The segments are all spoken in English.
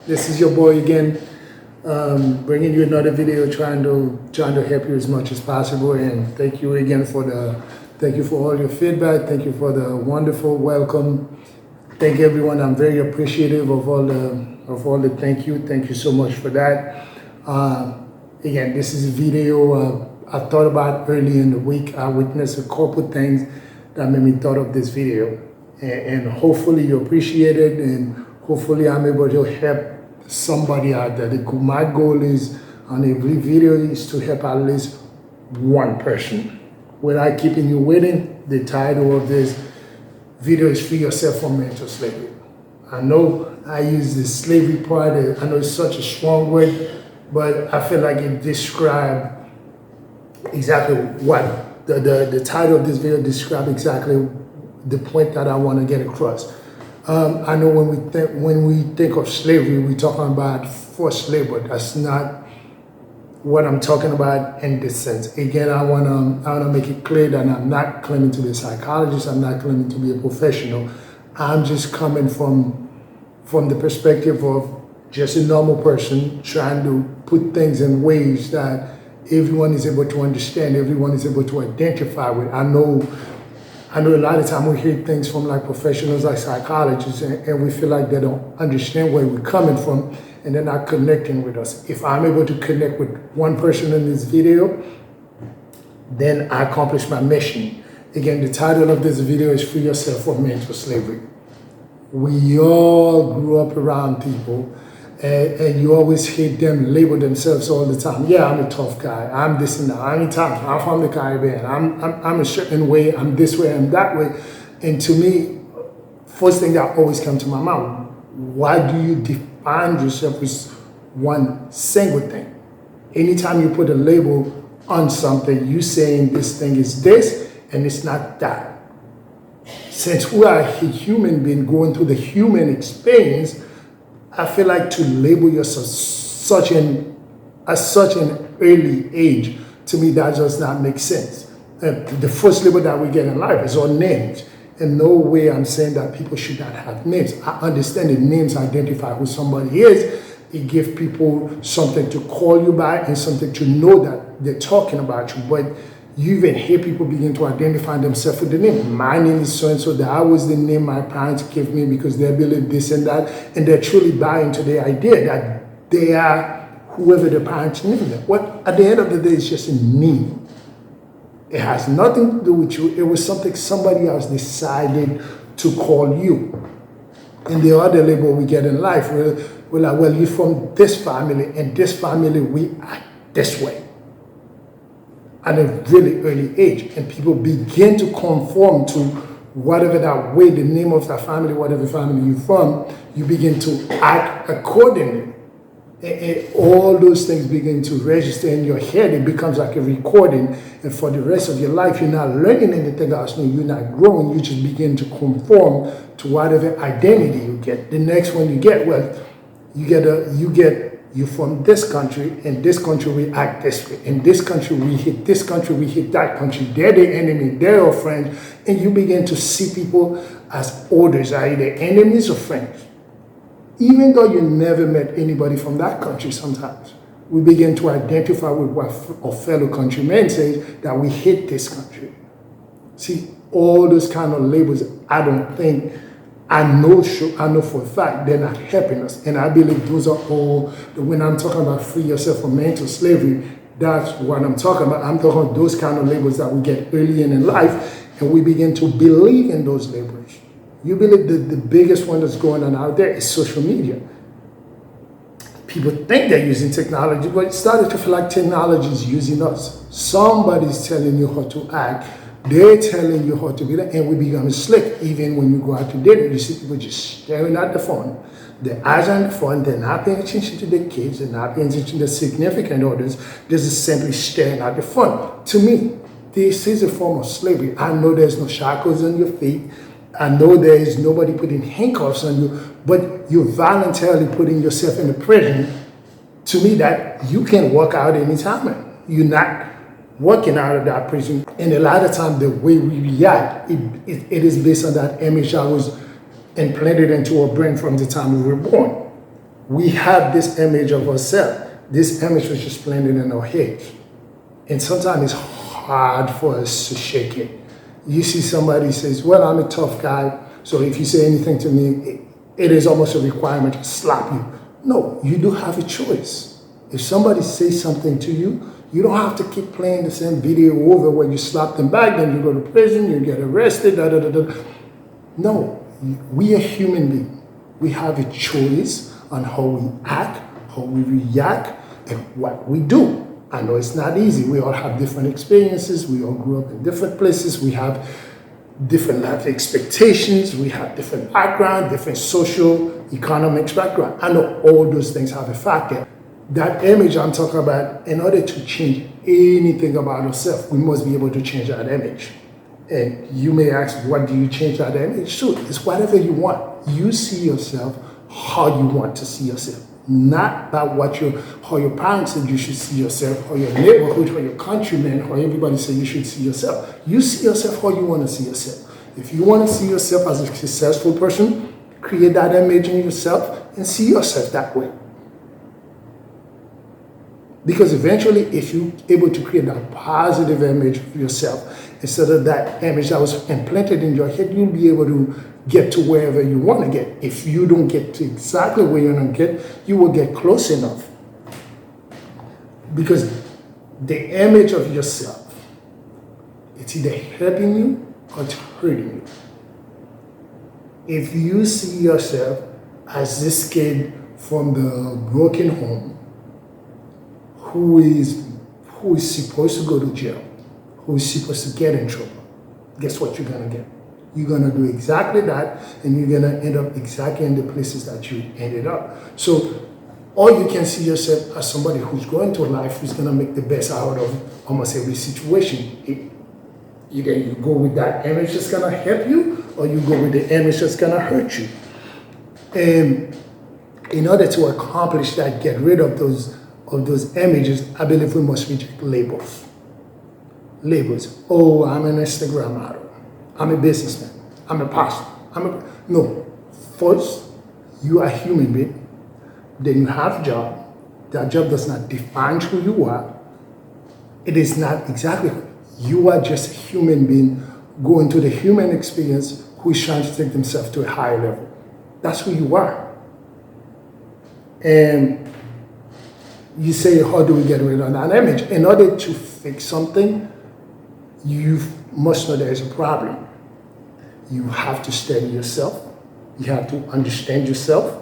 This is your boy again, bringing you another video, trying to help you as much as possible. And thank you again thank you for all your feedback. Thank you for the wonderful welcome. Thank everyone. I'm very appreciative of all the thank you. Thank you so much for that. Again, this is a video I thought about early in the week. I witnessed a couple things that made me thought of this video, and hopefully you appreciate it, and hopefully I'm able to help somebody out there. My goal is on every video is to help at least one person. Without keeping you waiting, the title of this video is Free Yourself from Mental Slavery. I know I use the slavery part, I know it's such a strong word, but I feel like it describes exactly what the title of this video describes exactly the point that I want to get across. I know when we think of slavery, we're talking about forced labor. That's not what I'm talking about in this sense. Again, I wanna make it clear that I'm not claiming to be a psychologist. I'm not claiming to be a professional. I'm just coming from the perspective of just a normal person trying to put things in ways that everyone is able to understand, everyone is able to identify with. I know a lot of time we hear things from like professionals like psychologists, and we feel like they don't understand where we're coming from and they're not connecting with us. If I'm able to connect with one person in this video, then I accomplish my mission. Again, the title of this video is Free Yourself from Mental Slavery. We all grew up around people, and you always hear them label themselves all the time. Yeah, I'm a tough guy. I'm this and that. I'm Italian. I'm from the Caribbean. I'm a certain way. I'm this way. I'm that way. And to me, first thing that always comes to my mind, why do you define yourself with one single thing? Anytime you put a label on something, you saying this thing is this and it's not that. Since we are a human being going through the human experience, I feel like to label yourself at such an early age, to me, that does not make sense. The first label that we get in life is our names. In no way I'm saying that people should not have names. I understand that names identify who somebody is. It gives people something to call you by and something to know that they're talking about you. But you even hear people begin to identify themselves with the name. My name is so-and-so. That was the name my parents gave me because they believe this and that. And they're truly buying to the idea that they are whoever the parents named them. What at the end of the day, it's just a name. It has nothing to do with you. It was something somebody else decided to call you. And the other label we get in life, we're like, well, you're from this family, and this family, we act this way. At a really early age, and people begin to conform to whatever that way, the name of that family, whatever family you're from, you begin to act accordingly. And all those things begin to register in your head. It becomes like a recording, and for the rest of your life, you're not learning anything else new. You're not growing. You just begin to conform to whatever identity you get. The next one you get, well, you're from this country, in this country we act this way. In this country we hit this country, we hit that country. They're the enemy, they're our friends. And you begin to see people as others, are either enemies or friends. Even though you never met anybody from that country sometimes. We begin to identify with what our fellow countrymen say, that we hate this country. See, all those kind of labels, I know for a fact they're not helping us. And I believe those are all, when I'm talking about free yourself from mental slavery, that's what I'm talking about. I'm talking about those kind of labels that we get early in life, and we begin to believe in those labels. You believe that the biggest one that's going on out there is social media. People think they're using technology, but it started to feel like technology is using us. Somebody's telling you how to act. They're telling you how to be that, and we become slick. Even when you go out to dinner, you see people just staring at the phone. Their eyes are on the phone. They're not paying attention to their kids. They're not paying attention to their significant others. They're just simply staring at the phone. To me, this is a form of slavery. I know there's no shackles on your feet. I know there is nobody putting handcuffs on you, but you're voluntarily putting yourself in a prison. To me, that you can walk out anytime. You're not working out of that prison. And a lot of times the way we react, it is based on that image that was implanted into our brain from the time we were born. we have this image of ourselves. This image was just planted in our head. And sometimes it's hard for us to shake it. You see somebody says, well, I'm a tough guy, so if you say anything to me, it is almost a requirement to slap you. No, you do have a choice. If somebody says something to you, you don't have to keep playing the same video over where you slap them back, then you go to prison, you get arrested, da da da da. No, we are human beings. We have a choice on how we act, how we react, and what we do. I know it's not easy. We all have different experiences. We all grew up in different places. We have different life expectations. We have different background, different social, economic background. I know all those things have a factor. That image I'm talking about, in order to change anything about ourselves, we must be able to change that image. And you may ask, what do you change that image? Sure, it's whatever you want. You see yourself how you want to see yourself. Not by how your parents said you should see yourself, or your neighborhood, or your countrymen, or everybody said you should see yourself. You see yourself how you want to see yourself. If you want to see yourself as a successful person, create that image in yourself and see yourself that way. Because eventually, if you're able to create that positive image of yourself, instead of that image that was implanted in your head, you'll be able to get to wherever you want to get. If you don't get to exactly where you want to get, you will get close enough. Because the image of yourself, it's either helping you or it's hurting you. If you see yourself as this kid from the broken home who is supposed to go to jail, who is supposed to get in trouble, guess what you're going to get? You're going to do exactly that, and you're going to end up exactly in the places that you ended up. So, or you can see yourself as somebody who's going through life, who's going to make the best out of almost every situation. Either you go with that image that's going to help you, or you go with the image that's going to hurt you. And in order to accomplish that, get rid of those images, I believe we must reject labels. Labels. Oh, I'm an Instagram model. I'm a businessman. I'm a pastor. No. First, you are a human being. Then you have a job. That job does not define who you are. It is not exactly who you are. Just a human being going through the human experience who is trying to take themselves to a higher level. That's who you are. And you say, how do we get rid of that image? In order to fix something, you must know there is a problem. You have to study yourself. You have to understand yourself.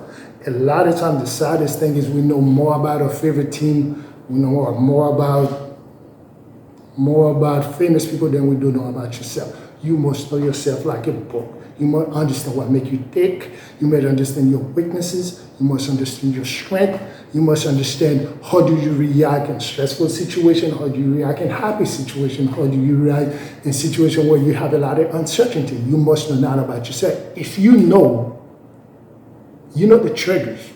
A lot of times, the saddest thing is we know more about our favorite team. We know more about famous people than we do know about yourself. You must know yourself like a book. You must understand what makes you tick. You must understand your weaknesses. You must understand your strength. You must understand how do you react in stressful situations, how do you react in happy situations, how do you react in situations where you have a lot of uncertainty. You must know that about yourself. If you know the triggers.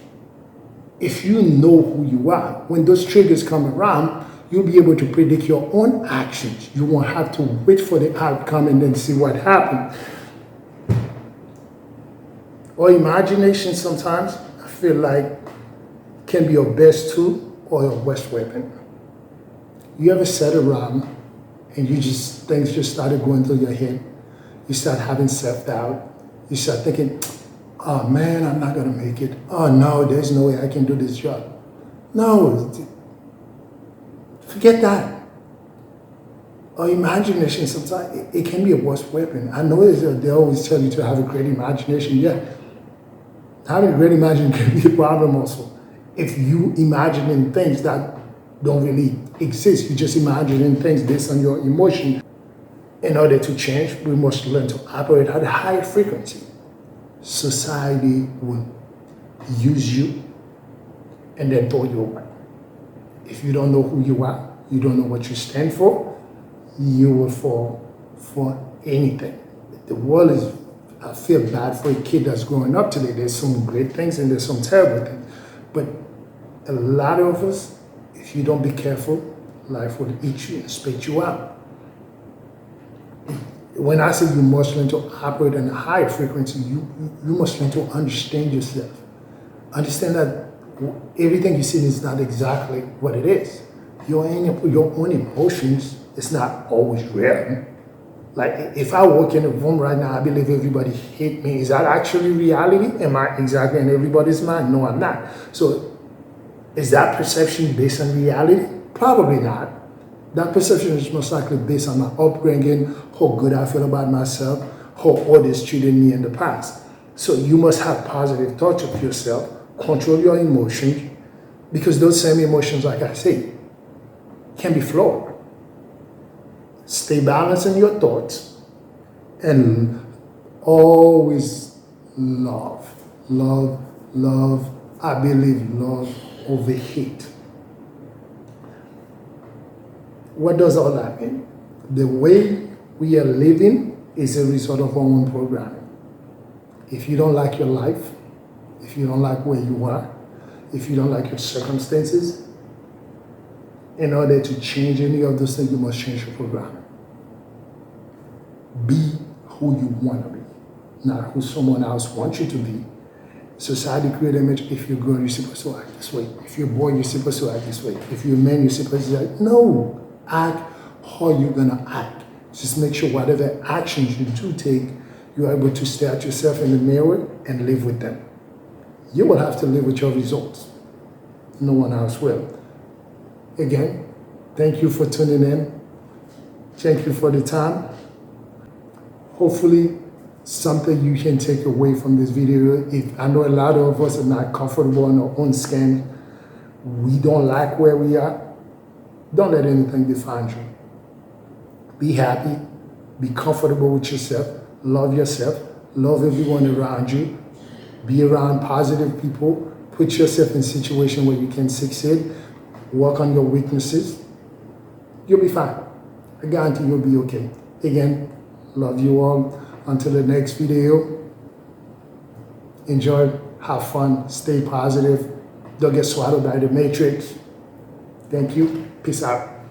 If you know who you are, when those triggers come around, you'll be able to predict your own actions. You won't have to wait for the outcome and then see what happens. Or imagination sometimes, I feel like, can be your best tool or your worst weapon. You ever sat around and things just started going through your head? You start having self-doubt. You start thinking, oh man, I'm not gonna make it. Oh no, there's no way I can do this job. No, forget that. Or imagination, sometimes it can be a worst weapon. I know they always tell you to have a great imagination. Yeah, having a great imagination can be a problem also. If you imagine in things that don't really exist, you just imagining things based on your emotion. In order to change, we must learn to operate at a higher frequency. Society will use you and then throw you away. If you don't know who you are, you don't know what you stand for, you will fall for anything. The world is, I feel bad for a kid that's growing up today. There's some great things and there's some terrible things. But a lot of us, if you don't be careful, life will eat you and spit you out. When I say you must learn to operate in a higher frequency, you must learn to understand yourself. Understand that everything you see is not exactly what it is. Your own emotions is not always real. Like if I walk in a room right now, I believe everybody hate me. Is that actually reality? Am I exactly in everybody's mind? No, I'm not. So is that perception based on reality? Probably not. That perception is most likely based on my upbringing, how good I feel about myself, how others treated me in the past. So you must have positive thoughts of yourself, control your emotions, because those same emotions, like I say, can be flawed. Stay balanced in your thoughts and always love. Love, love. I believe love over hate. What does all that mean? The way we are living is a result of our own programming. If you don't like your life, if you don't like where you are, if you don't like your circumstances, in order to change any of those things, you must change your programming. Be who you want to be, not who someone else wants you to be. Society creates an image. If you're a girl, you're supposed to act this way. If you're a boy, you're supposed to act this way. If you're a man, you're supposed to act. No, act how you're going to act. Just make sure whatever actions you do take, you're able to stare at yourself in the mirror and live with them. You will have to live with your results. No one else will. Again, thank you for tuning in. Thank you for the time. Hopefully, something you can take away from this video. If I know a lot of us are not comfortable in our own skin, we don't like where we are, don't let anything define you. Be happy, be comfortable with yourself, love everyone around you, be around positive people, put yourself in a situation where you can succeed, work on your weaknesses. You'll be fine. I guarantee you'll be okay. Again, love you all. Until the next video, enjoy, have fun, stay positive, don't get swallowed by the matrix. Thank you. Peace out.